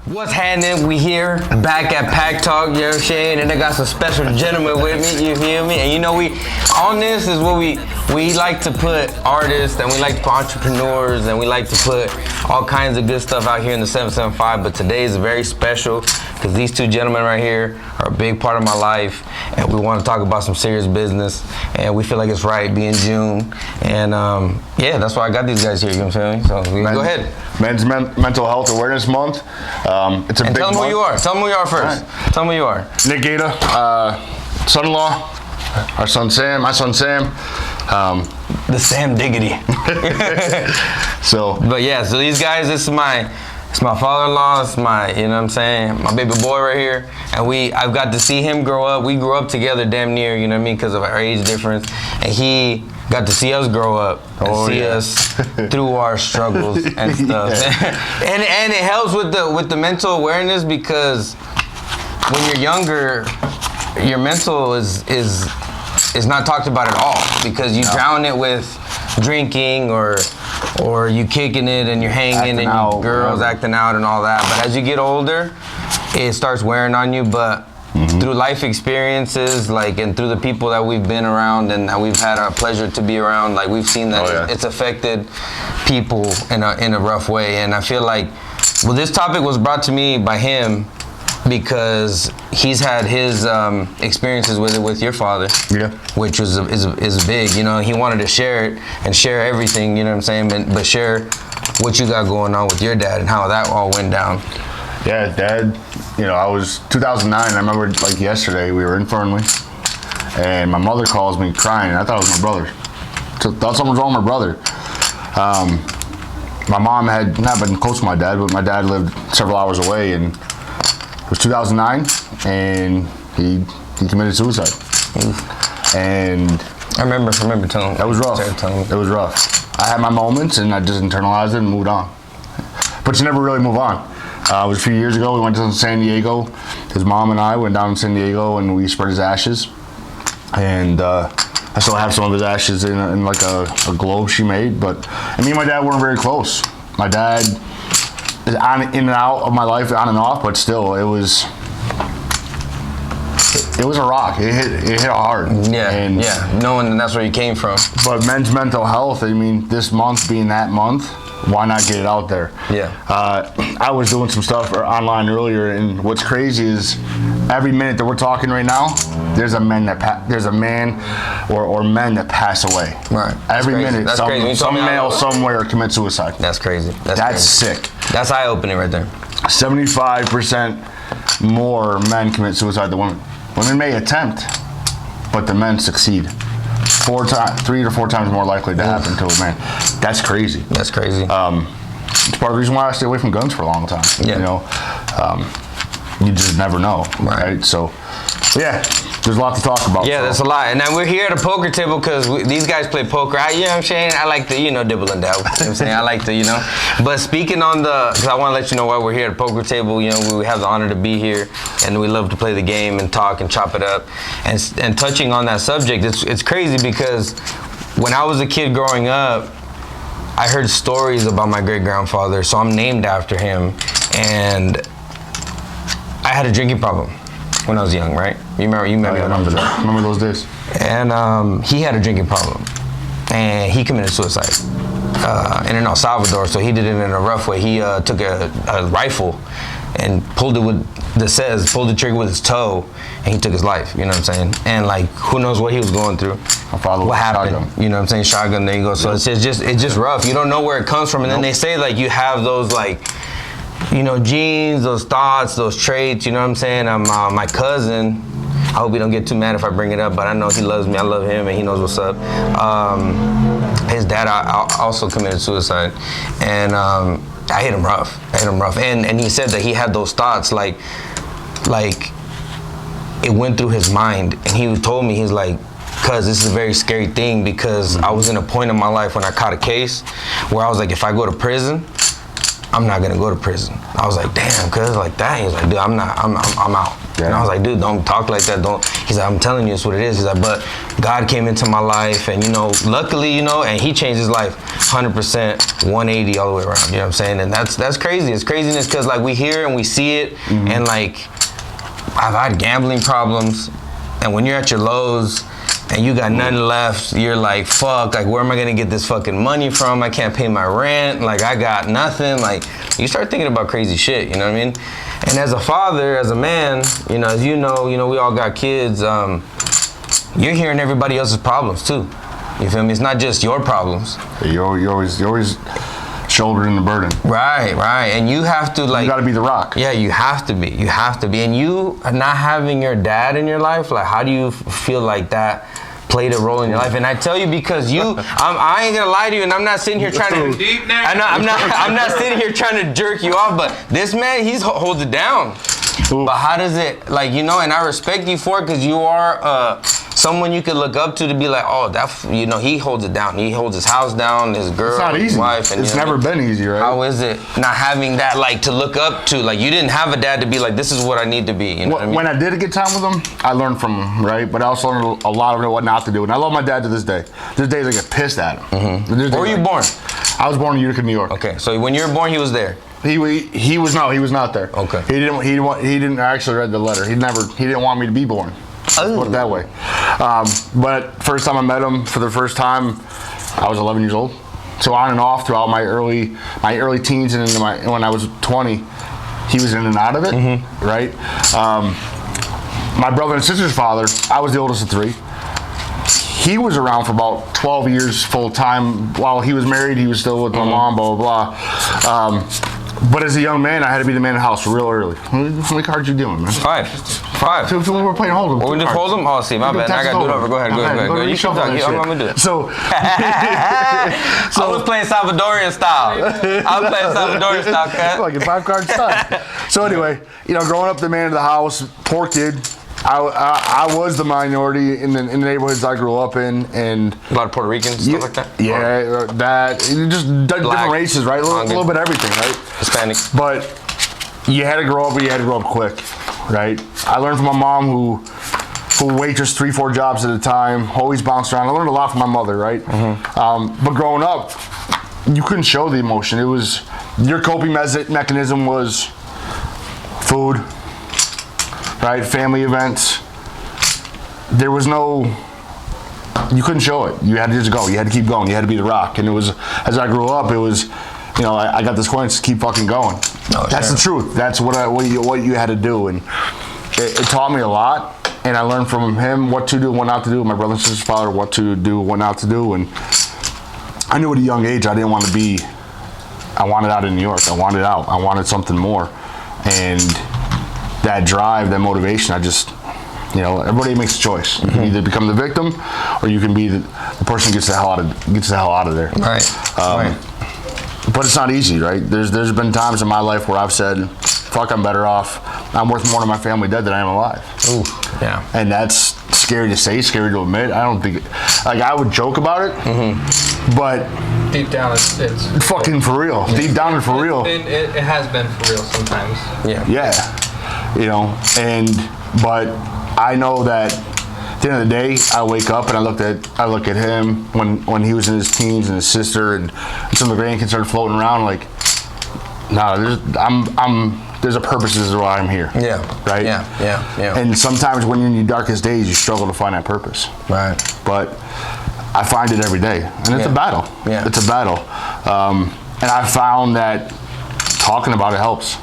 What's happening? We here back at PakTal, you know what I'm saying? And I got some special gentlemen with me, you feel me? And you know, we on this is what we like to put artists, and we like to put entrepreneurs, and we like to put all kinds of good stuff out here in the 775. But today is very special because these two gentlemen right here are a big part of my life, and we want to talk about some serious business, and we feel like it's right being June. And yeah, that's why I got these guys here, you know what I'm saying? So go ahead. Men's Mental Health Awareness Month. It's a big month. Tell them who you are. Tell them who you are first. Right. Tell them who you are. Neto, son-in-law, our son Sam, my son Sam. The Sam Diggity. But yeah, so these guys, it's my father-in-law, it's my, you know what I'm saying, my baby boy right here. And I've got to see him grow up. We grew up together damn near, you know what I mean, because of our age difference. And he got to see us grow up and see us through our struggles and stuff. and it helps with the mental awareness, because when you're younger, your mental is not talked about at all, because you drown it with drinking or you kicking it and you're hanging and out, girls acting out and all that. But as you get older, it starts wearing on you. But through life experiences, like, and through the people that we've been around and that we've had our pleasure to be around, like, we've seen that it's affected people in a rough way. And I feel like, well, this topic was brought to me by him because he's had his experiences with it with your father, which is big. You know, he wanted to share it and share everything, you know what I'm saying, but share what you got going on with your dad and how that all went down. Yeah, Dad, you know, I was 2009, I remember like yesterday, we were in Fernley, and my mother calls me crying, and I thought it was my brother. So thought something was wrong with my brother. My mom had not been close to my dad, but my dad lived several hours away, and it was 2009, and he committed suicide. And I remember telling him. That was rough. It was rough. I had my moments, and I just internalized it and moved on. But you never really move on. It was a few years ago. We went to San Diego. His mom and I went down to San Diego, and we spread his ashes. And I still have some of his ashes in like a globe she made. But me and my dad weren't very close. My dad is in and out of my life, on and off, but still, it was a rock. It hit hard. Yeah, knowing that's where you came from. But men's mental health, I mean, this month being that month, why not get it out there? Yeah. I was doing some stuff online earlier, and what's crazy is every minute that we're talking right now, there's a man or men that pass away. Right. Every minute, some male somewhere commits suicide. That's crazy. That's sick. That's eye-opening right there. 75% more men commit suicide than women. Women may attempt, but the men succeed. 3 to 4 times more likely to happen to a man. That's crazy. That's crazy. It's part of the reason why I stay away from guns for a long time. Yeah. You know, you just never know, right? So, yeah, there's a lot to talk about. Yeah, there's a lot. And now we're here at a poker table because these guys play poker. You know what I'm saying? I like to, dibble and dabble. You know what I'm saying? I like to, But speaking on because I want to let you know why we're here at a poker table. You know, we have the honor to be here, and we love to play the game and talk and chop it up. And touching on that subject, it's crazy because when I was a kid growing up, I heard stories about my great-grandfather, so I'm named after him. And I had a drinking problem when I was young, right? You remember that. Remember those days. And he had a drinking problem, and he committed suicide in El Salvador. So he did it in a rough way. He took a rifle and pulled the trigger with his toe, and he took his life. You know what I'm saying? And like, who knows what he was going through? What happened? Shotgun. You know what I'm saying? Shotgun. There you go. So it's just rough. You don't know where it comes from, and then they say like you have those like, genes, those thoughts, those traits, you know what I'm saying? My cousin, I hope he don't get too mad if I bring it up, but I know he loves me, I love him, and he knows what's up. His dad also committed suicide, and I hit him rough. And he said that he had those thoughts, like it went through his mind, and he told me, he's like, cuz this is a very scary thing, because I was in a point in my life when I caught a case where I was like, if I go to prison, I'm not gonna go to prison. I was like, damn, cuz like that. He was like, dude, I'm out. And I was like, dude, don't talk like that. Don't. He's like, I'm telling you, it's what it is. He's like, but God came into my life, and luckily, and He changed his life 100%, 180 all the way around. You know what I'm saying? And that's crazy. It's craziness because like we hear and we see it, and like I've had gambling problems, and when you're at your lows and you got nothing left, you're like, fuck, like where am I gonna get this fucking money from? I can't pay my rent, like I got nothing. Like you start thinking about crazy shit, you know what I mean? And as a father, as a man, as we all got kids, you're hearing everybody else's problems too. You feel me? It's not just your problems. You're always shouldering the burden. Right. And you have to like... You gotta be the rock. Yeah, you have to be. And you not having your dad in your life, like how do you feel like that played a role in your life? And I tell you because I ain't gonna lie to you, and I'm not sitting here trying to... Deep now. I'm not sitting here trying to jerk you off, but this man, he holds it down. Ooh. But how does it, like, and I respect you for it because you are someone you could look up to be like, oh, he holds it down. He holds his house down, his girl, it's not easy. His wife. And, it's never been easy, right? How is it not having that, like, to look up to? Like, you didn't have a dad to be like, this is what I need to be. You know what I mean? When I did get time with him, I learned from him, right? But I also learned a lot of what not to do. And I love my dad to this day. There's days I get pissed at him. Mm-hmm. Where were you born? I was born in Utica, New York. Okay, so when you were born, he was there. He was not there. Okay. He didn't actually read the letter. He didn't want me to be born. Oh. Put it that way. But first time I met him for the first time, I was 11 years old. So on and off throughout my early teens and into when I was 20, he was in and out of it, right? My brother and sister's father, I was the oldest of three. He was around for about 12 years full time. While he was married, he was still with my mom, blah, blah, blah. But as a young man, I had to be the man in the house real early. How many cards you doing, man? Five. So we're playing Holdem. Oh, we just Holdem? Oh, see, my bad. I got to do it over. Go ahead. You can talk. I'm going to do it. So I was playing Salvadorian style. Like a 5-card style. So anyway, growing up the man of the house, poor kid. I was the minority in the neighborhoods I grew up in, and a lot of Puerto Ricans, stuff like that. Yeah, different races, right? A little bit of everything, right? Hispanic. But you had to grow up, but you had to grow up quick, right? I learned from my mom who waitressed 3-4 jobs at a time, always bounced around. I learned a lot from my mother, right? But growing up, you couldn't show the emotion. It was your coping mechanism was food. Right, family events. There was you couldn't show it. You had to just go. You had to keep going. You had to be the rock. And it was, as I grew up, it was, I got this coin to keep fucking going. That's the truth. That's what you had to do. And it taught me a lot. And I learned from him what to do, what not to do. My brother and sister's father, what to do, what not to do. And I knew at a young age I didn't want to be. I wanted out in New York. I wanted out. I wanted something more. And that drive, that motivation, everybody makes a choice. You can either become the victim, or you can be the person who gets the hell out of there. Right. But it's not easy, right? There's been times in my life where I've said, "Fuck, I'm better off. I'm worth more to my family dead than I am alive." Ooh, yeah. And that's scary to say, scary to admit. I don't think, I would joke about it, but deep down, it's fucking for real. Deep down and for real. It has been for real sometimes. Yeah. But I know that at the end of the day, I wake up and I look at him when he was in his teens and his sister and some of the grandkids started floating around. Like, there's a purpose as to why I'm here. Yeah. Right. Yeah. And sometimes when you're in your darkest days, you struggle to find that purpose. Right. But I find it every day, and it's a battle. Yeah. It's a battle, and I found that talking about it helps.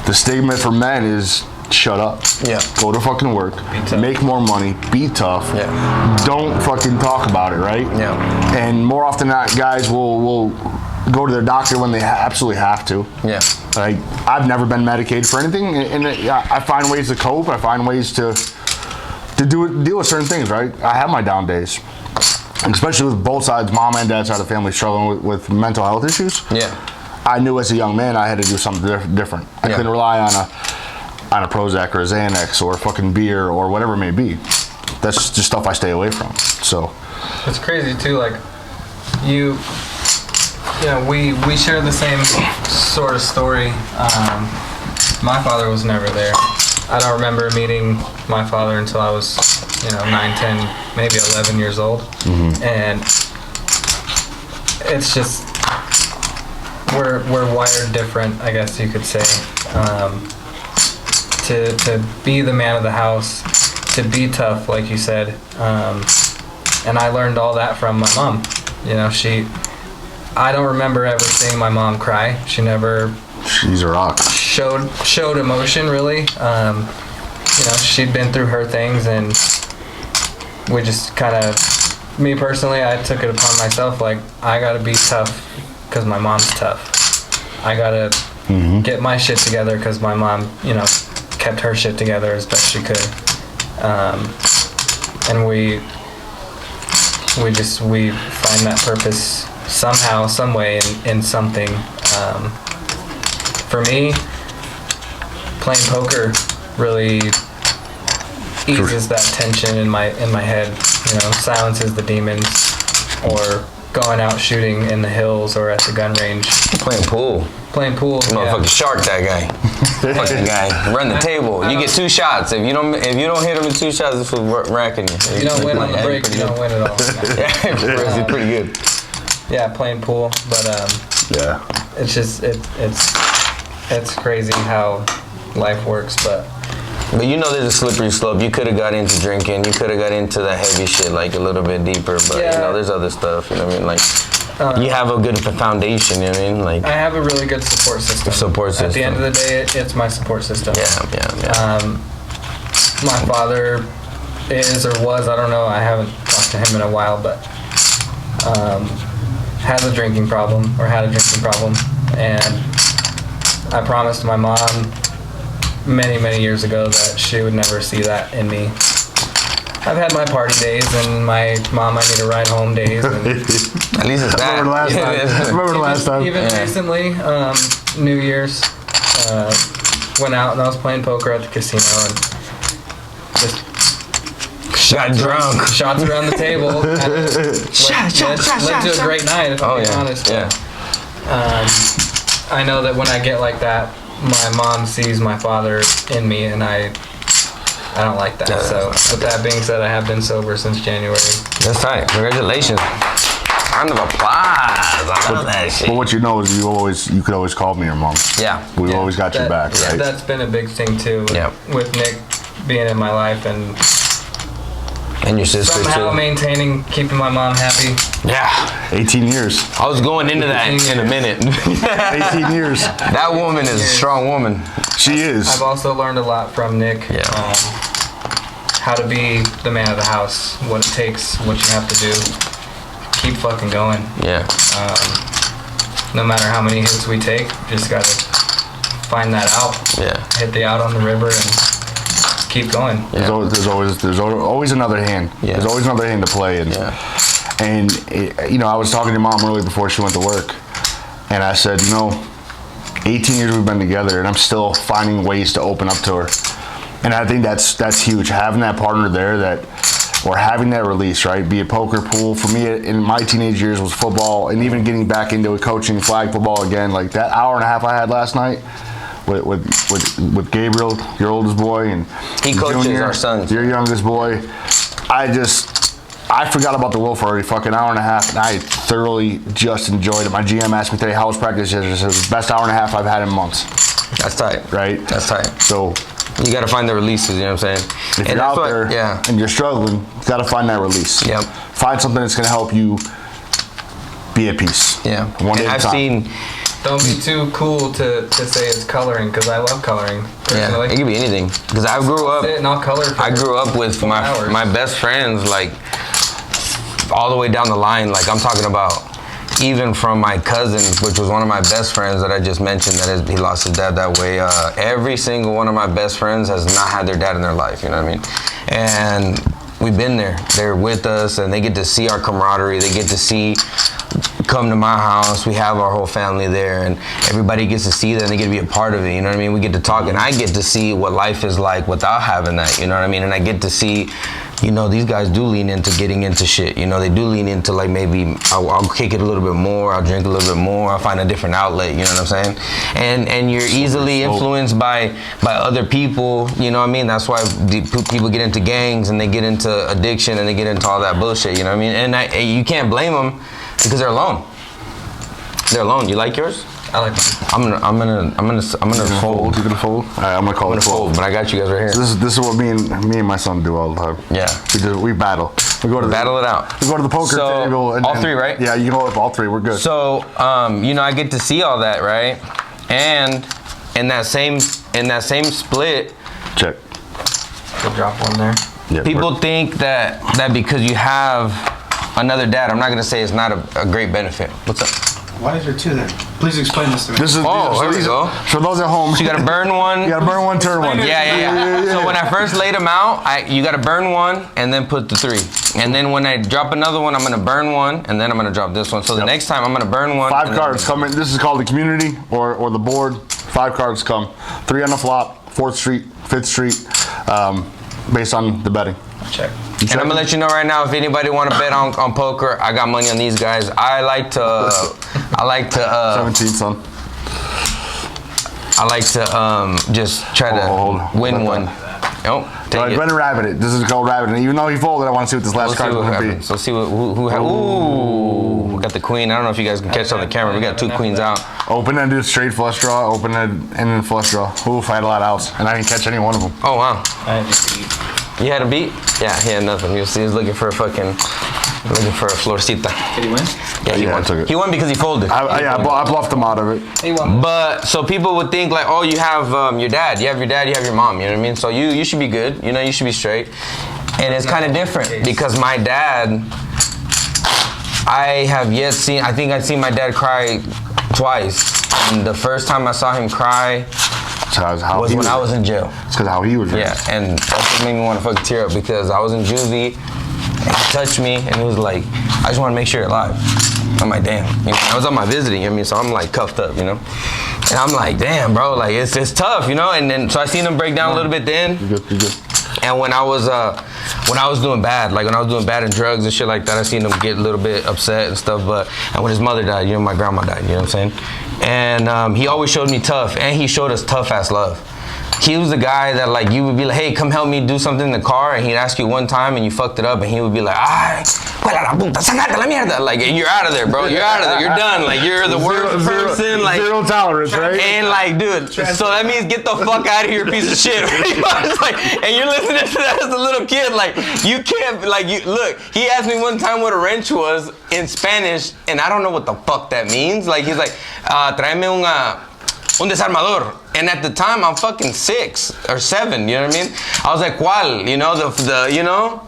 The stigma for men is shut up. Yeah. Go to fucking work. Make more money. Be tough. Yeah. Don't fucking talk about it, right? Yeah. And more often than not, guys will go to their doctor when they absolutely have to. Yeah. Like, I've never been medicated for anything, and I find ways to cope. I find ways to deal with certain things, right? I have my down days. Especially with both sides, mom and dad side of the family struggling with mental health issues. Yeah. I knew as a young man I had to do something different. I couldn't rely on a Prozac or a Xanax or a fucking beer or whatever it may be. That's just stuff I stay away from. So it's crazy too. Like we share the same sort of story. My father was never there. I don't remember meeting my father until I was, 9, 10, maybe 11 years old. And it's just, we're wired different, I guess you could say. To be the man of the house, to be tough, like you said. And I learned all that from my mom. I don't remember ever seeing my mom cry. She never She's a rock. showed emotion, really. She'd been through her things, and we just kind of, me personally, I took it upon myself, like, I gotta be tough because my mom's tough. I gotta get my shit together because my mom, kept her shit together as best she could. And we find that purpose somehow, some way, in something. For me, playing poker really eases that tension in my head. Silences the demons, or going out shooting in the hills or at the gun range. Playing pool. Motherfucking shark that guy. Fucking guy. Run the table. You get 2 shots. If you don't hit him in 2 shots, this was racking you. You don't win on the break, you don't win at all. Yeah, pretty good. Yeah, playing pool, but it's just it's crazy how life works, but there's a slippery slope. You could have got into drinking. You could have got into the heavy shit, like a little bit deeper. But there's other stuff. You know what I mean? Like, you have a good foundation. You know what I mean? Like, I have a really good support system. At the end of the day, it's my support system. Yeah. My father is, or was, I don't know. I haven't talked to him in a while, but has a drinking problem, or had a drinking problem, and I promised my mom many, many years ago that she would never see that in me. I've had my party days and my mom, I need a ride home days. And at least it's that. Remember the last time? Even recently, New Year's, went out and I was playing poker at the casino and just got drunk. Shots around the table. Led to a great night, if I'm being honest. Yeah. I know that when I get like that, my mom sees my father in me, and I don't like that. So with that being said, I have been sober since January. That's tight. Congratulations. Round of applause. I love that shit. But what you know is you could always call me your mom. Yeah. We always got your back, right? That's been a big thing too. With Nick being in my life and your sister somehow too. maintaining, keeping my mom happy. Yeah. 18 years. I was going into that in a minute. 18 years. That woman is a strong woman. She is. I've also learned a lot from Nick. Yeah. How to be the man of the house, what it takes, what you have to do. Keep fucking going. Yeah. No matter how many hits we take, just gotta find that out. Yeah. Hit the out on the river and keep going. There's always another hand. Yeah. There's always another hand to play. And I was talking to Mom early before she went to work, and I said, 18 years we've been together, and I'm still finding ways to open up to her. And I think that's huge. Having that partner there, or having that release, right? Be it poker, pool. For me, in my teenage years, was football, and even getting back into coaching flag football again. Like that hour and a half I had last night with Gabriel, your oldest boy, and he coaches Junior, our sons. Your youngest boy. I forgot about the world for a fucking hour and a half, and I thoroughly just enjoyed it. My GM asked me today how was practice yesterday. It was the best hour and a half I've had in months. That's tight. Right? That's tight. So you got to find the releases, you know what I'm saying? If you're out there and you're struggling, you got to find that release. Yep. Find something that's going to help you be at peace. Yeah. One day at a time. seen... Don't be too cool to say it's coloring, because I love coloring. Personally. Yeah, it could be anything. Because I grew up... And I'll color I grew up with my best friends, like, all the way down the line. Like, I'm talking about even from my cousin, which was one of my best friends that I just mentioned, he lost his dad that way. Every single one of my best friends has not had their dad in their life, you know what I mean? And we've been there. They're with us, and they get to see our camaraderie. They get to come to my house. We have our whole family there, and everybody gets to see that, and they get to be a part of it, you know what I mean? We get to talk, and I get to see what life is like without having that, you know what I mean? And I get to see you know, these guys do lean into getting into shit. You know, they do lean into like maybe I'll kick it a little bit more, I'll drink a little bit more, I'll find a different outlet. You know what I'm saying? And you're easily influenced by other people. You know what I mean? That's why people get into gangs and they get into addiction and they get into all that bullshit. You know what I mean? And you can't blame them because they're alone. They're alone. You like yours? I like it. I'm gonna fold. You gonna fold? All right, I'm gonna call it fold. But I got you guys right here. So this is what me and my son do all the time. Yeah. We battle. We go to battle it out. We go to the poker table. And all three, right? Yeah, you can hold up all three. We're good. So you know, I get to see all that, right? And in that same split, check. Could drop one there. Yeah, people think that because you have another dad, I'm not gonna say it's not a great benefit. What's up? Why is there two there? Please explain this to me. This is here we go. For those at home, So you gotta burn one. You gotta burn one, turn one. Yeah. So when I first laid them out, you gotta burn one and then put the 3. And then when I drop another one, I'm gonna burn one and then I'm gonna drop this one. So the next time I'm gonna burn one. 5 cards come in. This is called the community or the board. 5 cards come. 3 on the flop, 4th street, 5th street, based on the betting. Check. And I'm gonna let you know right now, if anybody want to bet on poker, I got money on these guys. I like to 17, son. I like to just try to win one. Oh, take it. Go ahead and rabbit it. This is called rabbit. And even though he folded, I want to see what this last card is going to be. So see who ooh, we got the queen. I don't know if you guys can catch on the camera. We got 2 queens out. Open and do straight flush draw. Open and then flush draw. Oof, I had a lot of outs, and I didn't catch any one of them. Oh wow. I had to eat. You had a beat? Yeah, he had nothing. You see, he was looking for a florcita. Did he win? Yeah, he won. I took it. He won because he folded. I bluffed him out of it. He won. But so people would think like, oh, you have your dad, you have your mom. You know what I mean? So you should be good. You know, you should be straight. And it's kind of different because my dad, I have yet seen. I think I've seen my dad cry twice. And the first time I saw him cry was when I was in jail. It's because how he was raised. Yeah, and that's what made me want to fucking tear up because I was in juvie and he touched me and he was like, I just want to make sure you're alive. I'm like, damn. You know, I was on my visiting, you know what I mean? So I'm like cuffed up, you know? And I'm like, damn, bro, like it's tough, you know? And then, so I seen him break down a little bit then. You're good. And when I was doing bad, like when I was doing bad in drugs and shit like that, I seen him get a little bit upset and stuff. And when his mother died, you know, my grandma died, you know what I'm saying? And he always showed me tough, and he showed us tough ass love. He was the guy that like you would be like, hey, come help me do something in the car, and he'd ask you one time and you fucked it up, and he would be like, ay, huela la puta, sacate la mierda. Like, you're out of there, bro. You're out of there. You're done. Like, you're the worst person. Like, zero tolerance, right? And like, dude, so that means get the fuck out of here, piece of shit. Like, and you're listening to that as a little kid. Like, you can't, like, you look. He asked me one time what a wrench was in Spanish, and I don't know what the fuck that means. Like, he's like, tráeme un desarmador. And at the time, I'm fucking 6 or 7, you know what I mean? I was like, ¿cuál? You know, the you know?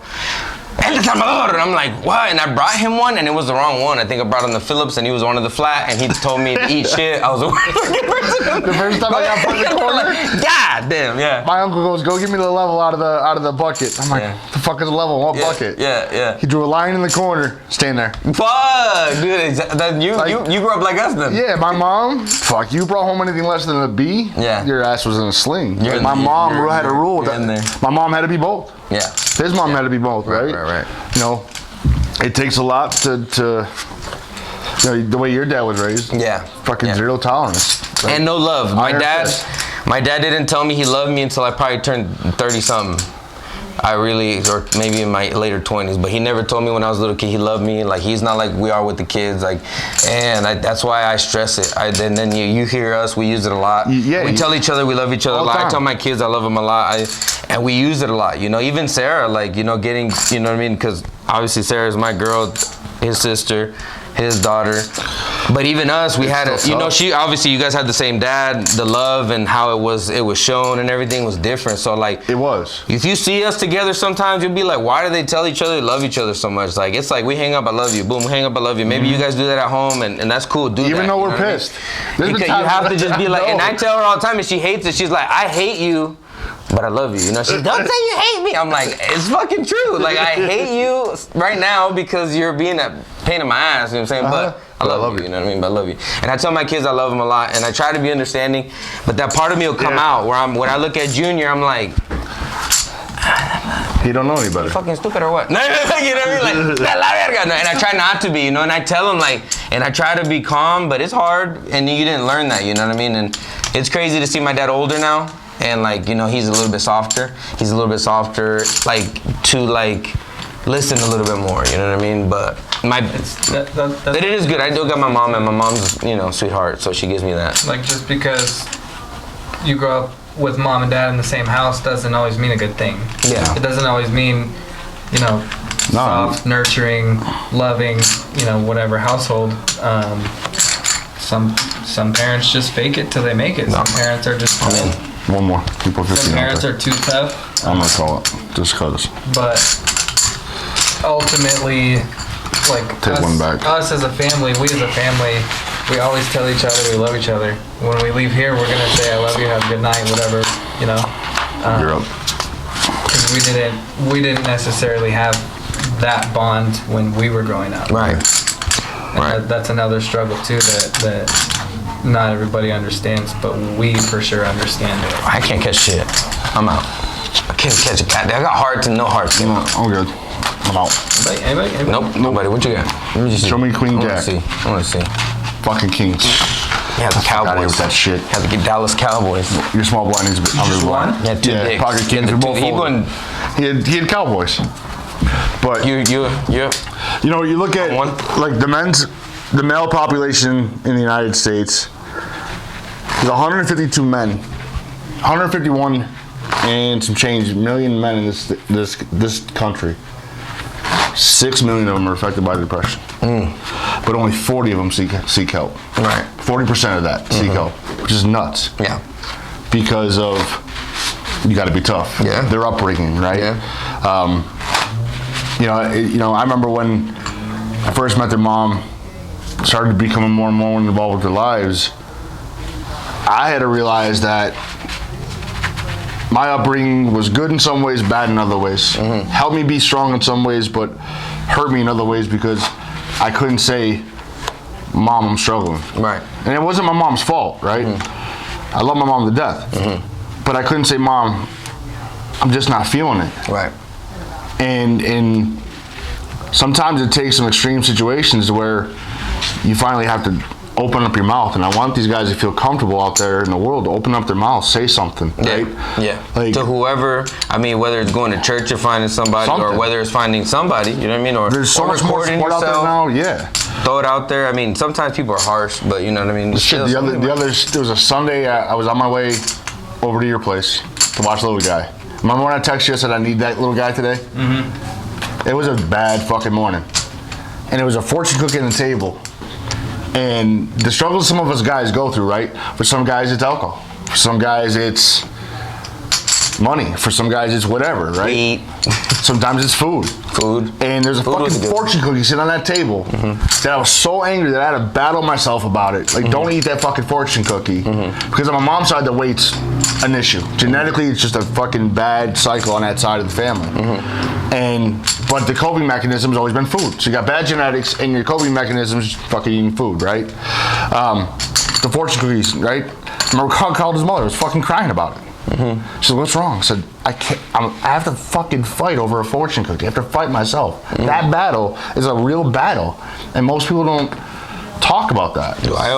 El desarmador. And I'm like, what? And I brought him one, and it was the wrong one. I think I brought him the Phillips, and he was one of the flat, and he told me to eat shit. I was the worst person. The first time I got put in the corner, God damn, yeah. my uncle goes, go give me the level out of the bucket. I'm like, the fuck is the level? What bucket? Yeah. He drew a line in the corner, stand there. Fuck, dude. You grew up like us then. Yeah, my mom, fuck, you brought home anything less than a B, your ass was in a sling. My mom had a rule that my mom had to be both. Yeah. His mom had to be both, right? Right. You know, it takes a lot to you know, the way your dad was raised. Yeah. Fucking zero tolerance. Right? And no love. My dad didn't tell me he loved me until I probably turned 30-something. Or maybe in my later 20s, but he never told me when I was a little kid he loved me. Like, he's not like we are with the kids. Like, and that's why I stress it. Then you hear us, we use it a lot. We tell each other we love each other a lot. I tell my kids I love them a lot. And we use it a lot. You know, even Sarah, like, you know, getting, you know what I mean? Because obviously Sarah's my girl, his sister, his daughter. But even us, we had you know, she obviously you guys had the same dad. The love and how it was shown and everything was different. So like, it was. If you see us together, sometimes you'll be like, why do they tell each other they love each other so much? Like, it's like we hang up, I love you. Boom, hang up, I love you. Maybe you guys do that at home, and that's cool. Do even that, though we're pissed. You have to just be like, and I tell her all the time, and she hates it. She's like, I hate you, but I love you. You know, she don't say you hate me. I'm like, it's fucking true. Like, I hate you right now because you're being a pain in my ass. You know what I'm saying? But I love you. You know what I mean? But I love you. And I tell my kids I love them a lot, and I try to be understanding. But that part of me will come out where when I look at Junior, I'm like, He don't know any better. Fucking stupid or what? No, you know what I mean? Like, la verga. And I try not to be, you know, and I tell him like, and I try to be calm, but it's hard, and you didn't learn that, you know what I mean? And it's crazy to see my dad older now, and like, you know, he's a little bit softer. He's a little bit softer, like, to like, listen a little bit more, you know what I mean? But it is good. I do got my mom, and my mom's, you know, sweetheart, so she gives me that. Like, just because you grow up with mom and dad in the same house doesn't always mean a good thing. Yeah. It doesn't always mean, you know, soft, nurturing, loving, you know, whatever household. Some parents just fake it till they make it. Some parents are just one more. You put 15 some parents are too tough. I'm gonna call it just cause. But ultimately, like us as a family, we as a family, we always tell each other we love each other. When we leave here, we're gonna say I love you, have a good night, whatever, you know. You're up. Because we didn't necessarily have that bond when we were growing up. Right. That's another struggle too that not everybody understands, but we for sure understand it. I can't catch shit. I'm out. I can't catch a cat. I got hearts and no hearts. No, I'm good. I'm out. Anybody? Nope. Nobody. What you got? Let me just show me Queen Jack. I want to see. Fucking Kings. Yeah, the Cowboys. With that shit. Had to get Dallas Cowboys. Your small blind needs to be under one. Yeah, two dicks. Pocket Kings are both folded. He had Cowboys. But you know, you look at like the male population in the United States. There's 152 men, 151 and some change million men in this country. 6 million of them are affected by depression, but only 40 of them seek help. Right. 40% of that seek help, which is nuts. Yeah. Because of you got to be tough. Yeah. Their upbringing, right? Yeah. You know, I remember when I first met their mom, started becoming more and more involved with their lives. I had to realize that my upbringing was good in some ways, bad in other ways. Helped me be strong in some ways, but hurt me in other ways because I couldn't say, Mom, I'm struggling. Right. And it wasn't my mom's fault, right? I love my mom to death. But I couldn't say, Mom, I'm just not feeling it. Right. And sometimes it takes some extreme situations to where you finally have to open up your mouth, and I want these guys to feel comfortable out there in the world to open up their mouth, say something, right? Yeah. Like, to whoever, I mean, whether it's going to church or finding somebody, or whether it's finding somebody, you know what I mean? Or there's so much more support out there now. Yeah. Throw it out there. I mean, sometimes people are harsh, but you know what I mean. The other, there was a Sunday. I was on my way over to your place to watch Little Guy. Remember when I texted you and said I need that little guy today? It was a bad fucking morning, and it was a fortune cookie on the table. And the struggles some of us guys go through, right? For some guys, it's alcohol. For some guys, it's money. For some guys, it's whatever, right? Eat. Sometimes it's food. And there's a fucking fortune cookie sitting on that table that I was so angry that I had to battle myself about it. Like, don't eat that fucking fortune cookie. Because on my mom's side, the weight's an issue. Genetically, it's just a fucking bad cycle on that side of the family. But the coping mechanism has always been food. So you got bad genetics, and your coping mechanism is fucking eating food, right? The fortune cookies, right? I remember called his mother, was fucking crying about it. She said, "What's wrong?" I said, I have to fucking fight over a fortune cookie. I have to fight myself. That battle is a real battle, and most people don't talk about that. Do I?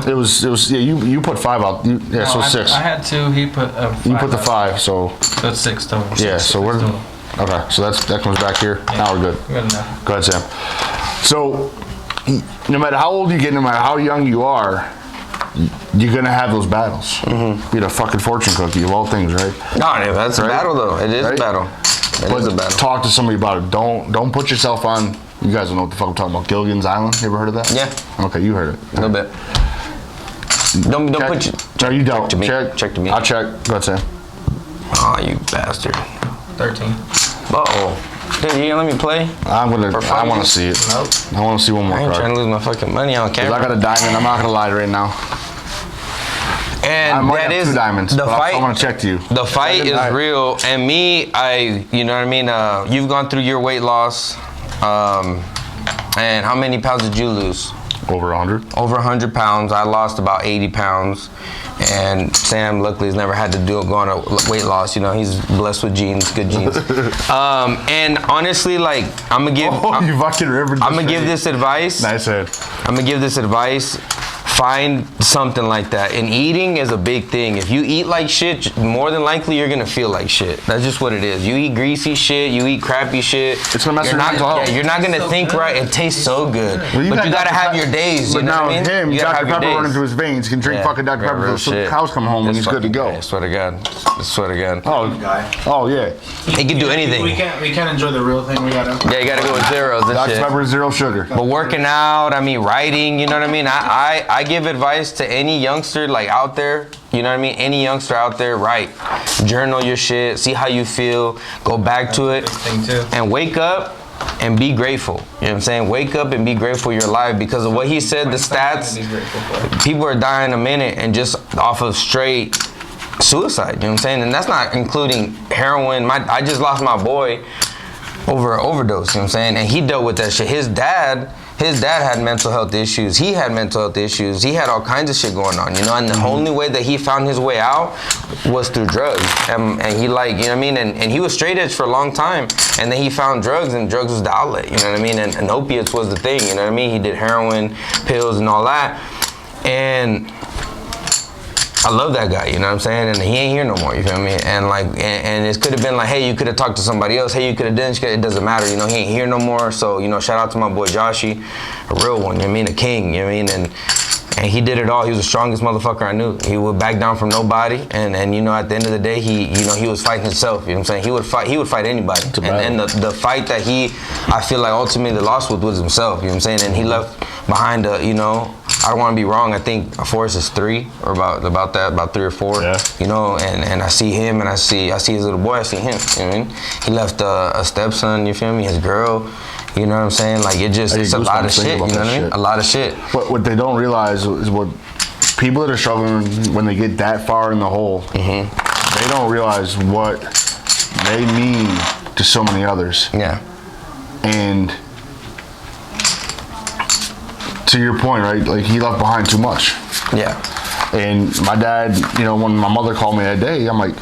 It was. Yeah. You put 5 out. So 6. I had 2. He put 5. You put the 5. So that's 6 total. Yeah. So we're okay. So that comes back here. Yeah. Now we're good. Good enough. Go ahead, Sam. So no matter how old you get, no matter how young you are, you're gonna have those battles. Be the fucking fortune cookie of all things, right? No, that's a battle though. It is a battle. It is a battle. Talk to somebody about it. Don't put yourself on. You guys don't know what the fuck I'm talking about. Gilligan's Island. You ever heard of that? Yeah. Okay, you heard it. A little bit. Don't put you. No, you don't. Check to me. I'll check. Go ahead, Sam. Oh, you bastard. 13. Uh-oh. Dude, you gonna let me play? I want to see it. Nope. I want to see one more I ain't card. trying to lose my fucking money on camera. I got a diamond. I'm not gonna lie right now. And I might that have is 2 diamonds. the fight. I want to check to you. The fight is real, and me, you know what I mean. You've gone through your weight loss, and how many pounds did you lose? Over 100? Over 100 pounds. I lost about 80 pounds. And Sam, luckily, has never had to go on a weight loss. You know, he's blessed with genes, good genes. And honestly, like, I'm gonna give. You fucking remembered. I'm gonna give this advice. Nice head. I'm gonna give this advice. Find something like that. And eating is a big thing. If you eat like shit, more than likely you're gonna feel like shit. That's just what it is. You eat greasy shit, you eat crappy shit. It's gonna mess with your mental health. Yeah, you're not gonna think right. It tastes so good. Well, but you gotta have your days. You know what I mean? Him, you gotta Dr. have Pepper your running days. through his veins. He can drink fucking Dr. Pepper till the cows come home and he's good to go. I swear to God. I swear to God. Oh yeah. He can do anything. We can't enjoy the real thing. We gotta. Yeah, you gotta go with zeros and Dr. shit. Pepper, zero sugar. But working out, I mean, writing, you know what I mean? I give advice to any youngster like out there, you know what I mean? Any youngster out there, write. Journal your shit, see how you feel, go back to it, and wake up and be grateful. You know what I'm saying? Wake up and be grateful you're alive because of what he said, the stats. People are dying a minute and just off of straight suicide, you know what I'm saying? And that's not including heroin. I just lost my boy over an overdose, you know what I'm saying? And he dealt with that shit. His dad had mental health issues. He had mental health issues. He had all kinds of shit going on, you know? And the only way that he found his way out was through drugs. And he like, you know what I mean? And he was straight edge for a long time. And then he found drugs and drugs was the outlet, you know what I mean? And opiates was the thing, you know what I mean? He did heroin, pills and all that. And I love that guy, you know what I'm saying? And he ain't here no more, you feel me? And like, and it could have been like, hey, you could have talked to somebody else. Hey, you could have done shit. It doesn't matter, you know? He ain't here no more. So, you know, shout out to my boy Joshy, a real one, you know what I mean? A king, you know what I mean? And he did it all. He was the strongest motherfucker I knew. He would back down from nobody. And you know, at the end of the day, he was fighting himself, you know what I'm saying? He would fight anybody. And the fight that I feel like ultimately the loss was himself, you know what I'm saying? And he left behind you know, I don't want to be wrong. I think Forrest is 3 or about 3 or 4. Yeah. You know, and I see him and I see his little boy. I see him. You know what I mean? He left a stepson. You feel me? His girl. You know what I'm saying? Like it's a lot of shit. You know what I mean? A lot of shit. What they don't realize is what people that are struggling when they get that far in the hole, they don't realize what they mean to so many others. Yeah. And to your point, right? Like he left behind too much. Yeah. And my dad, you know, when my mother called me that day, I'm like,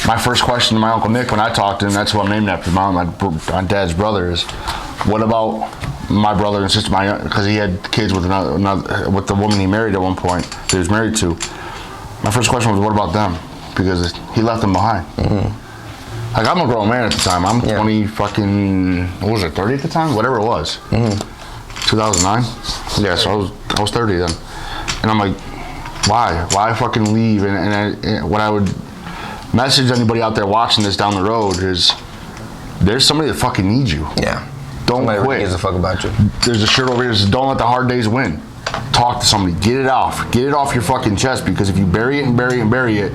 my first question to my Uncle Nick when I talked to him, that's who I'm named after, my dad's brother, is, what about my brother and sister? Because he had kids with another with the woman he married at one point that he was married to. My first question was, what about them? Because he left them behind. Like, I'm a grown man at the time. I'm 20 fucking, what was it, 30 at the time? Whatever it was. 2009? Yeah, so I was 30 then. And I'm like, why? Why fucking leave? And what I would message anybody out there watching this down the road is, there's somebody that fucking needs you. Yeah. Don't somebody quit. Gives a fuck about you. There's a shirt over here that says, don't let the hard days win. Talk to somebody. Get it off. Get it off your fucking chest, because if you bury it and bury it and bury it,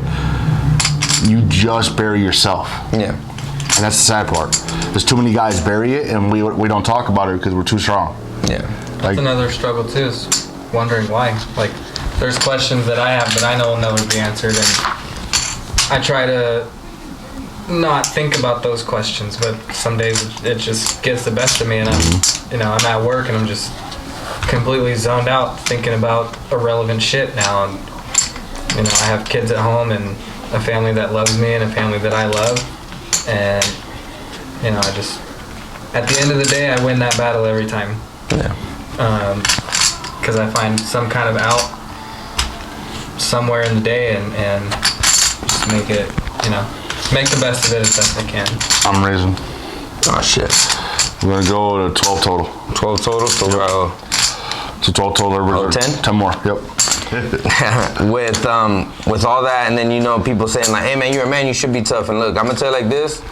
you just bury yourself. Yeah. And that's the sad part. There's too many guys bury it, and we don't talk about it because we're too strong. Yeah. That's another struggle too, is wondering why. Like, there's questions that I have that I know will never be answered, and I try to not think about those questions, but some days it just gets the best of me, and I'm at work and I'm just completely zoned out thinking about irrelevant shit now. And I have kids at home and a family that loves me and a family that I love, and I just, at the end of the day, I win that battle every time. Yeah. Because I find some kind of out somewhere in the day and just make it, make the best of it as best I can. I'm raising. Oh shit. We're gonna go to 12 total. 12 total. So so 12 total. Oh, 10? 10 more. Yep. with all that, and then people saying like, hey man, you're a man, you should be tough. And look, I'm gonna tell you like this.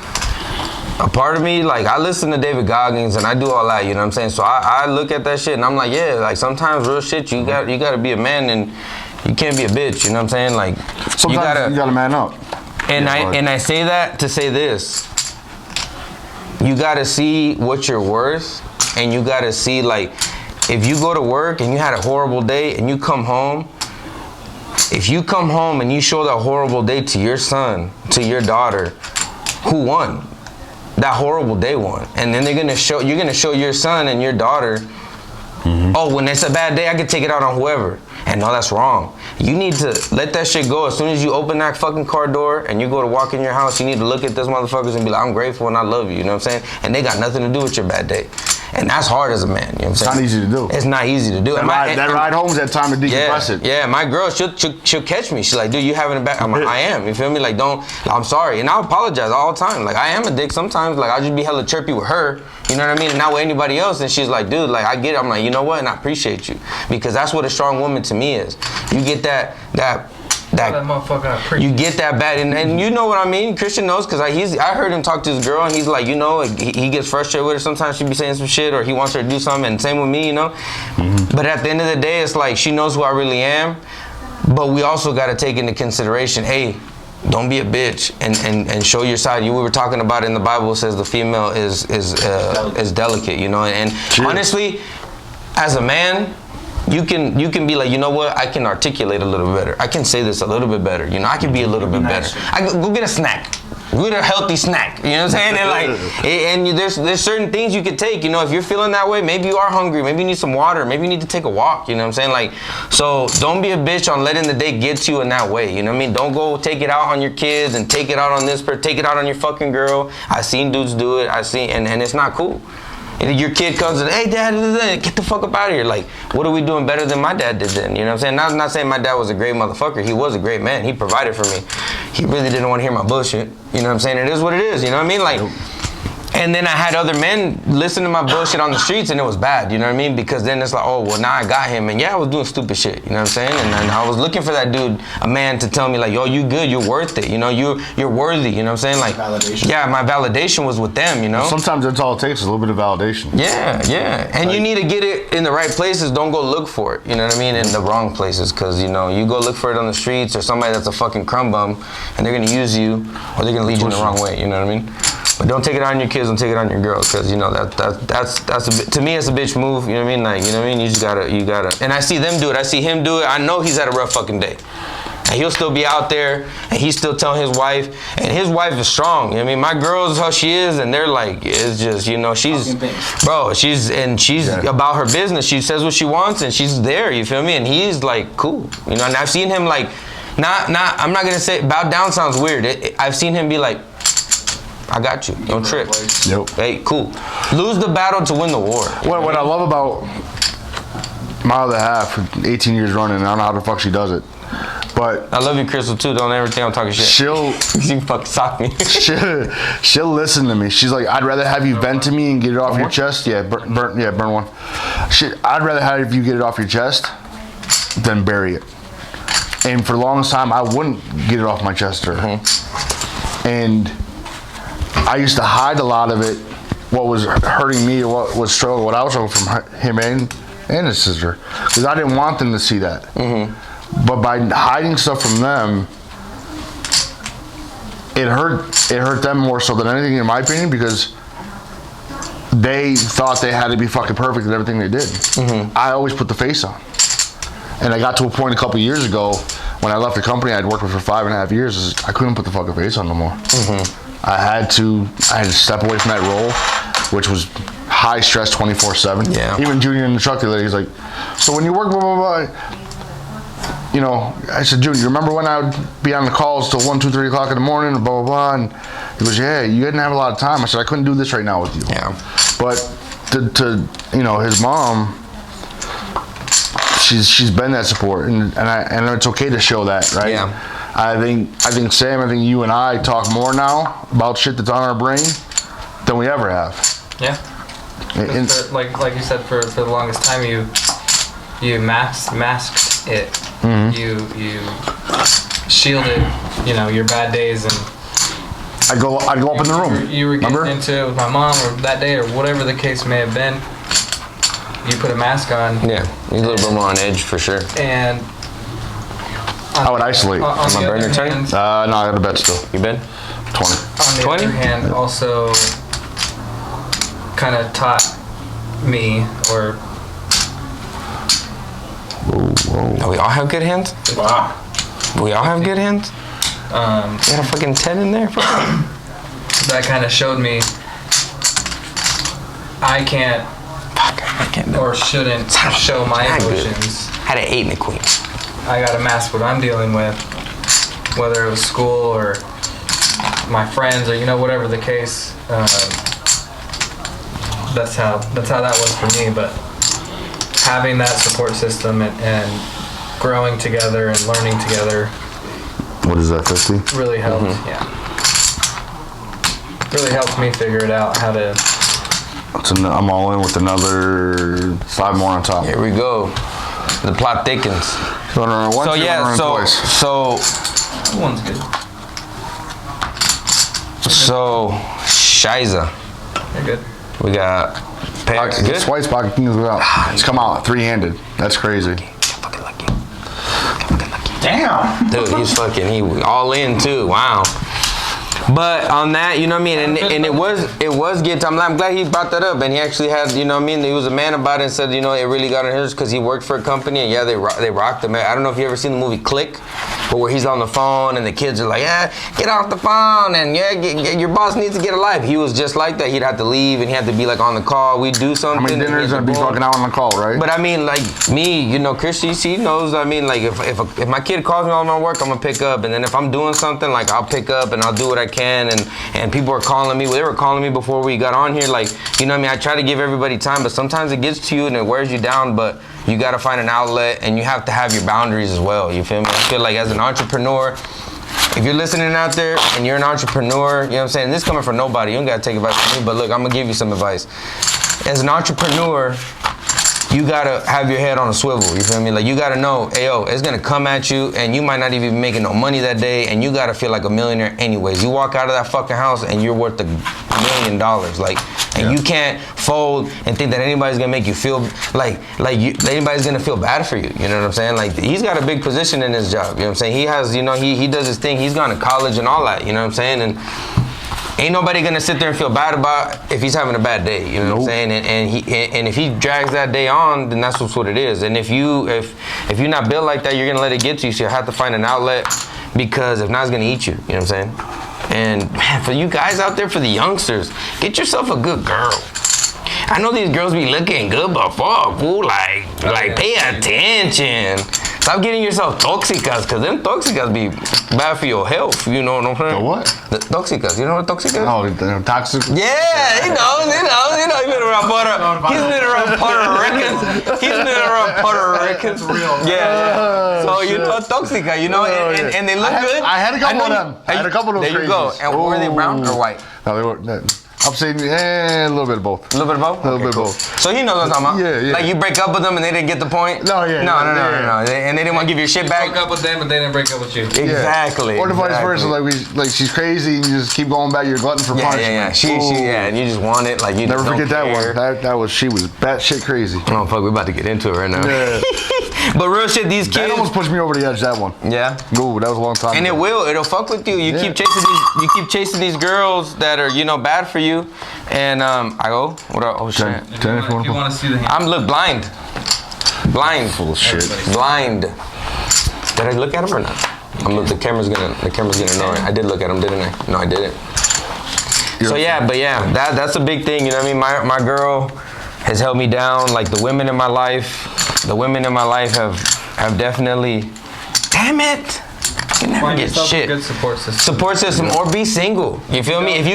A part of me, like, I listen to David Goggins and I do all that, you know what I'm saying? So I look at that shit and I'm like, yeah, like sometimes real shit, you gotta be a man and you can't be a bitch, you know what I'm saying? Like, sometimes you gotta man up. And I say that to say this. You gotta see what you're worth, and you gotta see, like, if you go to work and you had a horrible day and you come home, if you come home and you show that horrible day to your son, to your daughter, who won? That horrible day won. And then you're gonna show your son and your daughter Oh, when it's a bad day, I can take it out on whoever. And no, that's wrong. You need to let that shit go. As soon as you open that fucking car door and you go to walk in your house, you need to look at those motherfuckers and be like, I'm grateful and I love you. You know what I'm saying? And they got nothing to do with your bad day. And that's hard as a man. You know what I'm saying? It's not easy to do. It's not easy to do. That ride home is that time to decompress it. Yeah, my girl, she'll catch me. She's like, dude, you having a bad... I'm like, I am. You feel me? Like, I'm sorry. And I apologize all the time. Like, I am a dick sometimes. Like, I'll just be hella chirpy with her. You know what I mean? And not with anybody else. And she's like, dude, like, I get it. I'm like, you know what? And I appreciate you. Because that's what a strong woman to me is. You get that motherfucker, you get that bad, and you know what I mean. Christian knows because I heard him talk to his girl, and he's like, you know, he gets frustrated with her. Sometimes she be saying some shit, or he wants her to do something, and same with me, you know. But at the end of the day, it's like she knows who I really am. But we also got to take into consideration, hey, don't be a bitch and show your side. We were talking about in the Bible, it says the female is delicate, you know. And honestly, as a man, you can be like, you know what, I can articulate a little better. I can say this a little bit better. You know, I can be a little bit better. I go get a snack. Go get a healthy snack. You know what I'm saying? And like, there's certain things you could take. You know, if you're feeling that way, maybe you are hungry. Maybe you need some water. Maybe you need to take a walk. You know what I'm saying? Like, so don't be a bitch on letting the day get to you in that way. You know what I mean? Don't go take it out on your kids and take it out on this person. Take it out on your fucking girl. I seen dudes do it. And it's not cool. And your kid comes and, hey, dad, get the fuck up out of here. Like, what are we doing better than my dad did then? You know what I'm saying? I'm not saying my dad was a great motherfucker. He was a great man. He provided for me. He really didn't want to hear my bullshit. You know what I'm saying? It is what it is. You know what I mean? Like, and then I had other men listen to my bullshit on the streets, and it was bad. You know what I mean? Because then it's like, oh, well, now I got him. And yeah, I was doing stupid shit. You know what I'm saying? And then I was looking for that dude, a man, to tell me, like, yo, you good. You're worth it. You know, you're worthy. You know what I'm saying? Like, validation. Yeah, my validation was with them, you know? Sometimes that's all it takes is a little bit of validation. Yeah. And you need to get it in the right places. Don't go look for it. You know what I mean? In the wrong places. Because, you know, you go look for it on the streets or somebody that's a fucking crumb bum, and they're going to use you, or they're going to lead you in the wrong way. You know what I mean? But don't take it on your kids, don't take it on your girls, because you know that's a bit, to me it's a bitch move. You know what I mean? Like, you know what I mean? You gotta. And I see them do it. I see him do it. I know he's had a rough fucking day, and he'll still be out there, and he's still telling his wife, and his wife is strong. You know what I mean? My girl is how she is, and they're like, it's just, you know, she's about her business. She says what she wants, and she's there. You feel me? And he's like, cool. You know, and I've seen him like, I'm not gonna say bow down sounds weird. I've seen him be like, I got you. Don't trip. Nope. Hey, cool. Lose the battle to win the war. What I love about my other half, 18 years running, I don't know how the fuck she does it, but I love you, Crystal, too. Don't ever think I'm talking shit. You fucking sock me. she'll listen to me. She's like, I'd rather have you vent to me and get it off your chest. Yeah, burn one. I'd rather have you get it off your chest than bury it. And for the longest time, I wouldn't get it off my chest to her. And I used to hide a lot of it, what was hurting me, what I was struggling from him and his sister, because I didn't want them to see that. But by hiding stuff from them, it hurt them more so than anything, in my opinion, because they thought they had to be fucking perfect at everything they did. I always put the face on. And I got to a point a couple years ago when I left the company I'd worked with for 5.5 years, I couldn't put the fucking face on no more. I had to step away from that role, which was high stress 24/7. Yeah. Even Junior in the truck the other day, he's like, so when you work, blah, blah, blah, you know, I said, Junior, you remember when I would be on the calls till 1, 2, 3 o'clock in the morning, blah, blah, blah, and he goes, yeah, you didn't have a lot of time. I said, I couldn't do this right now with you. Yeah. But to you know, his mom, she's been that support, and it's okay to show that, right? Yeah. I think Sam, you and I talk more now about shit that's on our brain than we ever have. Yeah. Like you said, for the longest time, you masked it. You shielded, you know, your bad days, and I'd go up in the room. You were getting into it with my mom, or that day, or whatever the case may have been. You put a mask on. Yeah, he's a little bit more on edge for sure. And I would isolate. On Am I burning your turn? No, I got a bet still. You bet? 20. On the 20? other hand, also kind of taught me, or Oh, we all have good hands? Wow. We all have good hands? You got a fucking 10 in there? that kind of showed me I can't I can't do or shouldn't show my Not good. emotions. Had an 8 in the queen. I gotta mask what I'm dealing with, whether it was school or my friends or whatever the case. That's how that was for me. But having that support system and growing together and learning together. What is that, 50? Really helped. Yeah. Really helped me figure it out how to. I'm all in with another 5 more on top. Here we go. The plot thickens. So yeah, so One's good. Shiza. They're good. We got good. Twice pocket kings without. It's come out 3-handed. That's crazy. Fucking lucky. Damn. Dude, he all in too. Wow. But on that, you know what I mean, and it was good time. I'm glad he brought that up, and he actually had, you know what I mean, he was a man about it and said, it really got on his because he worked for a company, and yeah, they rocked him. I don't know if you ever seen the movie Click, but where he's on the phone and the kids are like, yeah, get off the phone, and yeah, your boss needs to get a life. He was just like that. He'd have to leave, and he had to be like on the call. We'd do something. How many dinners I'd be fucking out on the call, right? But I mean, like me, Christy, she knows. I mean, like if my kid calls me on my work, I'm gonna pick up, and then if I'm doing something, like I'll pick up and I'll do what I can. And people are calling me. They were calling me before we got on here. Like, you know what I mean? I try to give everybody time, but sometimes it gets to you and it wears you down. But you got to find an outlet, and you have to have your boundaries as well. You feel me? I feel like as an entrepreneur, if you're listening out there and you're an entrepreneur, you know what I'm saying? This is coming from nobody. You don't got to take advice from me, but look, I'm going to give you some advice. As an entrepreneur, you gotta have your head on a swivel, you feel me? Like, you gotta know, ayo, it's gonna come at you, and you might not even be making no money that day, and you gotta feel like a millionaire anyways. You walk out of that fucking house, and you're worth $1 million, like, and you can't fold and think that anybody's gonna make you feel anybody's gonna feel bad for you, you know what I'm saying? Like, he's got a big position in his job, you know what I'm saying? He has, he does his thing, he's gone to college and all that, you know what I'm saying? And ain't nobody gonna sit there and feel bad about if he's having a bad day, you know what I'm saying? And if he drags that day on, then that's what it is. And if you're not built like that, you're gonna let it get to you. So you have to find an outlet, because if not, it's gonna eat you. You know what I'm saying? And man, for you guys out there, for the youngsters, get yourself a good girl. I know these girls be looking good, but fuck, fool, like pay attention. Stop getting yourself toxicas, because them toxicas be bad for your health, you know what I'm saying? The what? The toxicas, you know what toxicas? Oh, the toxic. Yeah, he knows, he's been around Puerto Ricans. He's been around Puerto Ricans. It's real. Yeah. So, toxica, and they look good. I had a couple of them. I had a couple of those. There you go. And were they brown or white? No, they were. I'm saying, a little bit of both. A little bit of both? A little bit of cool. both. So he knows what I'm talking about? Yeah. Like, you break up with them and they didn't get the point? No. No. And they didn't want to give you your shit back? You broke up with them, but they didn't break up with you. Exactly. Or the vice versa, like she's crazy and you just keep going back, you're glutton for punishment. Yeah. She, and you just want it, like, you Never just forget that care. one. She was batshit crazy. Oh, fuck, we're about to get into it right now. Yeah. But real shit, these kids. That almost pushed me over the edge, that one. Yeah. Ooh, that was a long time And ago. it'll fuck with you. You keep chasing these girls that are, bad for you. And what else? Oh shit. 10 If you want to see the hand. I'm blind. Full of shit. Blind. Did I look at him or not? The camera's gonna know it. I did look at him, didn't I? No, I didn't. That's a big thing, you know what I mean? My girl has held me down. Like, the women in my life have definitely, damn it. You can never Find get yourself shit. a good support system. Support system, or be single. You feel me? If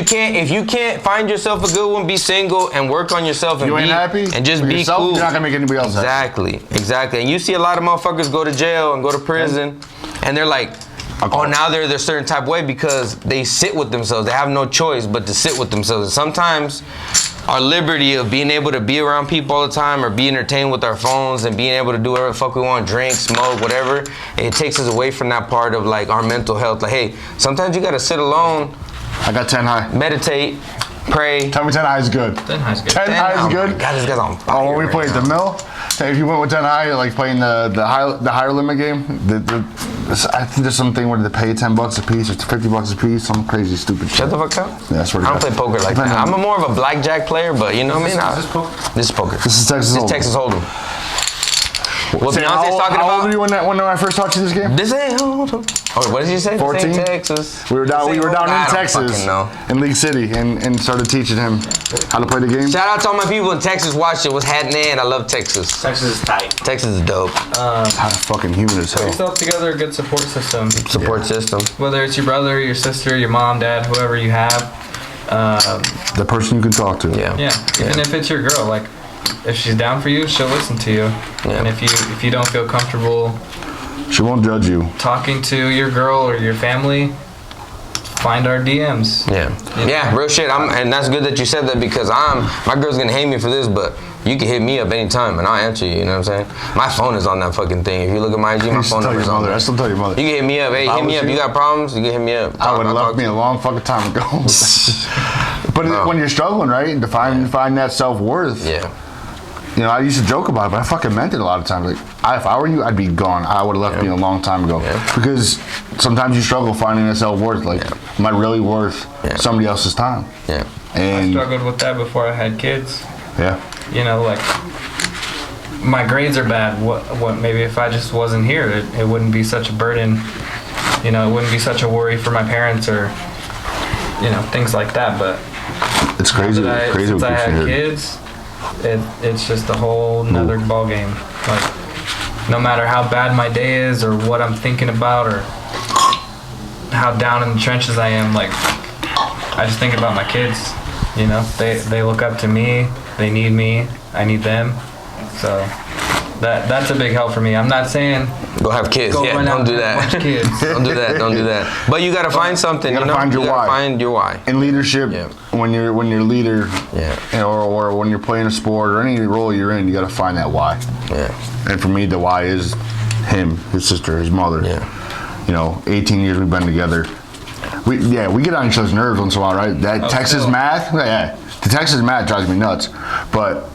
you can't find yourself a good one, be single and work on yourself and You ain't happy and just with be yourself, cool. You're not gonna make anybody else happy. Exactly. And you see a lot of motherfuckers go to jail and go to prison, and they're like, now they're a certain type of way because they sit with themselves. They have no choice but to sit with themselves. And sometimes our liberty of being able to be around people all the time, or be entertained with our phones and being able to do whatever the fuck we want, drink, smoke, whatever, it takes us away from that part of, like, our mental health. Like, hey, sometimes you gotta sit alone. I got 10 high. Meditate, pray. Tell me 10 high is good. 10 high's good. 10 high is good. God, this guy's on fire. When we played the mill, if you went with 10 high, like playing the higher limit game, I think there's something where they pay $10 a piece or $50 a piece, some crazy stupid shit. Shut the fuck up. Yeah, I swear to I don't God. play poker like that. I'm more of a blackjack player, but you know what I mean? Is this poker? This is poker. This is Texas Hold'em. Texas Hold'em. What Say, Beyonce's talking how old about? were you when I first taught you this game? This ain't Holdem. Oh, what did you say? 14? This ain't Texas. We were down This ain't in Holdem. I don't Texas, fucking know. in League City, and started teaching him how to play the game. Shout out to all my people in Texas watching. What's happening? I love Texas. Texas is tight. Texas is dope. Fucking human as Put hell. yourself together a good support system. Support system. Whether it's your brother, your sister, your mom, dad, whoever you have. The person you can talk to. Yeah. Yeah. Even if it's your girl, like if she's down for you, she'll listen to you. Yeah. And if you don't feel comfortable She won't judge you. talking to your girl or your family, find our DMs. Yeah. Yeah, real shit. And that's good that you said that because my girl's gonna hate me for this, but you can hit me up anytime and I'll answer you, you know what I'm saying? My phone is on that fucking thing. If you look at my IG, my phone number is on there. I still tell your mother. You can hit me up. Hey, hit me up. You got problems? You can hit me up. I would have left me a long fucking time ago. But when you're struggling, right, to find that self-worth, Yeah. you know, I used to joke about it, but I fucking meant it a lot of times. Like, if I were you, I'd be gone. I would have left me a long time ago. Yeah. Because sometimes you struggle finding that self-worth. Like, am I really worth somebody else's time? Yeah. I And, struggled with that before I had kids. yeah. You know, like my grades are bad. What maybe if I just wasn't here, it wouldn't be such a burden. You know, it wouldn't be such a worry for my parents or, you know, things like that. But It's crazy. Crazy since what I you had hear. kids, it's just a whole nother ball game. Like, no matter how bad my day is or what I'm thinking about or how down in the trenches I am, like, I just think about my kids. You know, they look up to me. They need me. I need them. So that's a big help for me. I'm not saying Go have kids. go Yeah, run out don't do and have a bunch of that. kids. Don't do that. Don't do that. But you gotta find something. You gotta know? find your You gotta why. Find your why. In leadership, Yeah. when you're a leader, Yeah. or when you're playing a sport or any role you're in, you got to find that why. Yeah. And for me, the why is him, his sister, his mother. Yeah. You know, 18 years we've been together. We get on each other's nerves once in a while, right? That Texas still. math, the Texas math drives me nuts. But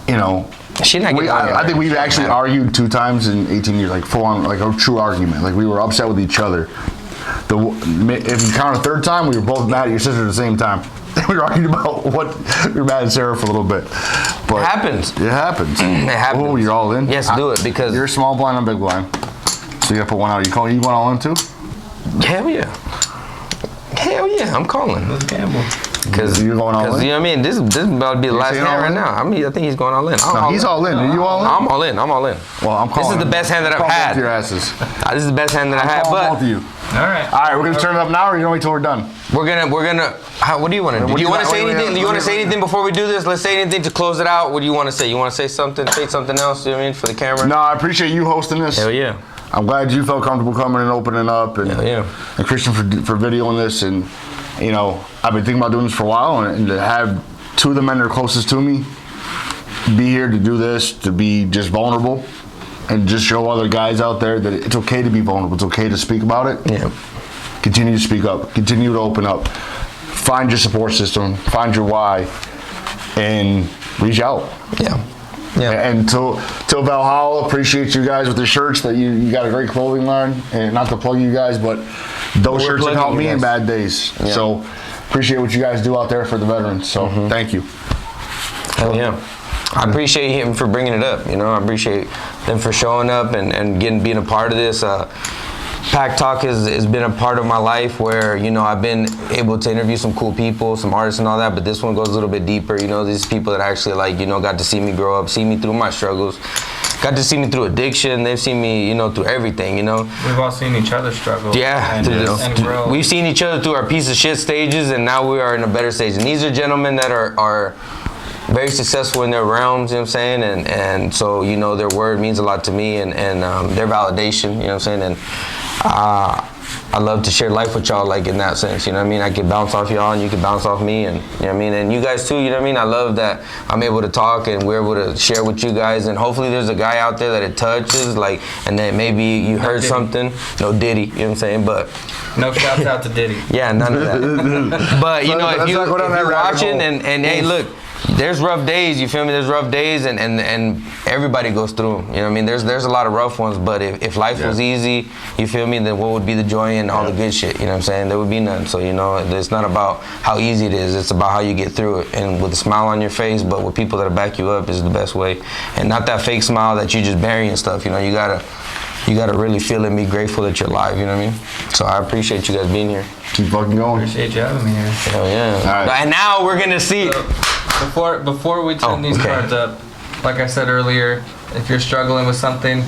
you know, She not getting on your I think we've nerves. actually argued 2 times in 18 years, like full on, like a true argument. Like we were upset with each other. If you count a third time, we were both mad at your sister at the same time. We were arguing about what we were mad at Sarah for a little bit. But It happens. It happens. It happens. Oh, you're all in. Yes, do it because You're small blind, I'm big blind. So you gotta put one out. You going all in too? hell yeah. Hell yeah, I'm calling. Let's gamble. Cause You're going all in? you know what I mean? This is about to be the last saying hand all right in? now. I think he's going all in. No, he's all in. Are you all in? I'm all in. I'm all in. Well, I'm calling. This is the best hand that I've Call had. both your asses. This is the best hand that I had. Call both But of you. All right. All right, we're gonna turn it up now, or you gonna wait till we're done? we're gonna. What do you want to do? What Do do you you want to got? say Wait, anything? Do you want to say anything before we do this? Let's say anything to close it out. What do you want to say? You want to say something? Say something else. You know what I mean? For the camera. No, I appreciate you hosting this. Hell yeah. I'm glad you felt comfortable coming and opening up, and, Hell yeah. and Christian for videoing this. And you know, I've been thinking about doing this for a while, and to have 2 of the men that are closest to me be here to do this, to be just vulnerable, and just show other guys out there that it's okay to be vulnerable. It's okay to speak about it. Yeah. Continue to speak up. Continue to open up. Find your support system. Find your why, and reach out. Yeah. Yeah. And till Valhalla, appreciate you guys with the shirts that you got a great clothing line. And not to plug you guys, but those shirts have plugging helped you me in guys. bad days. Yeah. So appreciate what you guys do out there for the veterans. So thank you. Hell yeah. I appreciate him for bringing it up. You know, I appreciate them for showing up and being a part of this. PakTal has been a part of my life where, you know, I've been able to interview some cool people, some artists and all that, but this one goes a little bit deeper. You know, these people that actually, like, you know, got to see me grow up, see me through my struggles, got to see me through addiction. They've seen me, you know, through everything, you know. We've all seen each other struggle. Yeah, and, and grow. we've seen each other through our piece of shit stages, and now we are in a better stage. And these are gentlemen that are very successful in their realms, you know what I'm saying? And so, you know, their word means a lot to me, and their validation, you know what I'm saying? And I love to share life with y'all, like, in that sense, you know what I mean? I can bounce off y'all, and you can bounce off me, and, you know what I mean? And you guys too, you know what I mean? I love that I'm able to talk, and we're able to share with you guys, and hopefully there's a guy out there that it touches, like, and that maybe you heard Diddy. something. No Diddy, you know what I'm saying? But No shouts out to Diddy. yeah, none of that. But you know, if Let's you're not go down that rabbit watching hole. and hey, look, there's rough days, you feel me? There's rough days, and everybody goes through 'em, you know what I mean? There's a lot of rough ones, but if life was easy, you feel me, then what would be the joy and all the good shit, you know what I'm saying? There would be none. So, you know, it's not about how easy it is, it's about how you get through it, and with a smile on your face, but with people that back you up is the best way. And not that fake smile that you just bury and stuff, you know, you gotta really feel it and be grateful that you're alive, you know what I mean? So I appreciate you guys being here. Keep fucking going. Appreciate you having me here. Hell yeah. All right. And now we're gonna see. So before we turn these cards up, like I said earlier, if you're struggling with something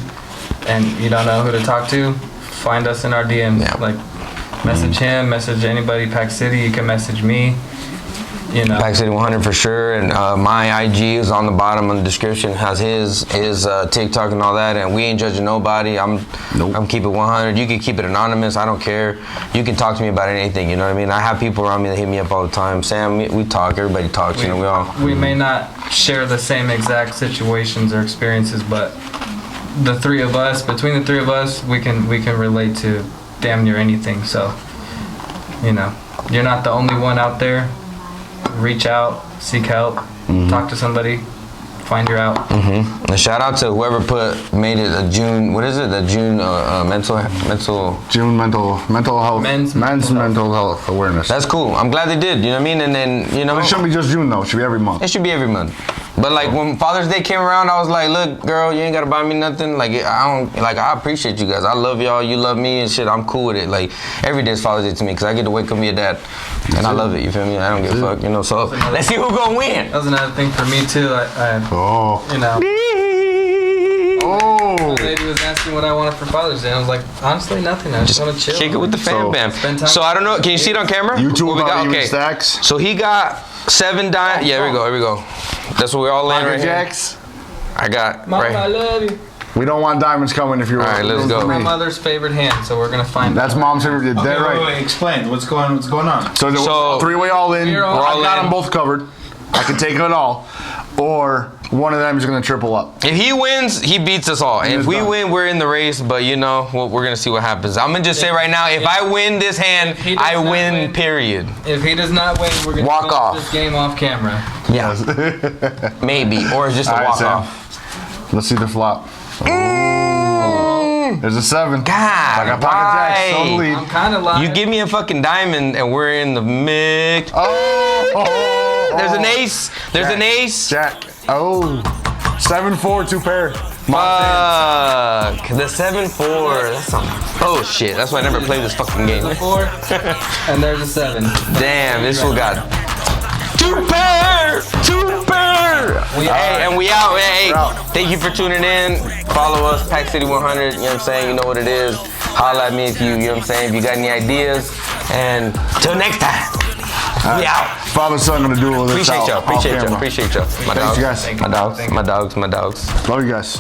and you don't know who to talk to, find us in our DMs. Yeah. Like, message him, message anybody, Pack City. You can message me. You know. Pack City 100 for sure, and my IG is on the bottom of the description. Has his TikTok and all that, and we ain't judging nobody. I'm keep it 100. You can keep it anonymous. I don't care. You can talk to me about anything. You know what I mean? I have people around me that hit me up all the time. Sam, we talk. Everybody talks. You know, we may not share the same exact situations or experiences, but between the three of us, we can relate to damn near anything. So, you know, you're not the only one out there. Reach out, seek help, talk to somebody, find your out. And shout out to whoever made it a June. What is it? The June June mental health. Men's mental health awareness. That's cool. I'm glad they did. You know what I mean? And then But it shouldn't be just June though. It should be every month. It should be every month. But like when Father's Day came around, I was like, look, girl, you ain't gotta buy me nothing. Like I appreciate you guys. I love y'all. You love me and shit. I'm cool with it. Like every day is Father's Day to me because I get to wake up and be a dad, and I love it. You feel me? I don't give a fuck. You know. So let's see who's gonna win. That was another thing for me too. You know. Oh. The lady was asking what I wanted for Father's Day. I was like, honestly, nothing. I just want to chill. Kick it with the fam bam. Spend time. So I don't know. Can you see it on camera? You two What we got? about Okay. stacks. So he got 7 diamonds. Yeah, here we go. That's what we're all laying right here. Jacks. I got Mama, right. I love you. We don't want diamonds coming if you're. All right, let's go. My mother's favorite hand, so we're gonna find. That's mom's favorite. Okay, That right. wait, explain. What's going on? So three-way all in. We're all I got in. them both covered. I can take it all, or one of them is gonna triple up. If he wins, he beats us all. If we win, we're in the race. But you know, we're gonna see what happens. I'm gonna just say right now, if I win this hand, I win. Period. If he does not win, we're gonna Walk finish off. this game off camera. Yeah, maybe, or it's just a All right, walk Sam. off. Let's see the flop. There's a 7. God, I got pocket jacks. So lead. I'm kind of lying. You give me a fucking diamond, and we're in the mix. Oh. There's an ace. There's an ace. Jack. Oh. 7-4, 2 pair. Fuck. The 7-4. Oh shit. That's why I never played this fucking game. 4, and there's a 7. Damn, this fool got 2 pair. 2 pair. Hey, and we out, man. Hey, thank you for tuning in. Follow us, Pack City 100. You know what I'm saying? You know what it is. Holla at me if you know what I'm saying, if you got any ideas. And till next time. We out. Father's son gonna do all this. Appreciate y'all. off camera. Appreciate y'all. My Thanks, dogs. you guys. My dogs. My dogs. My dogs. Love you guys.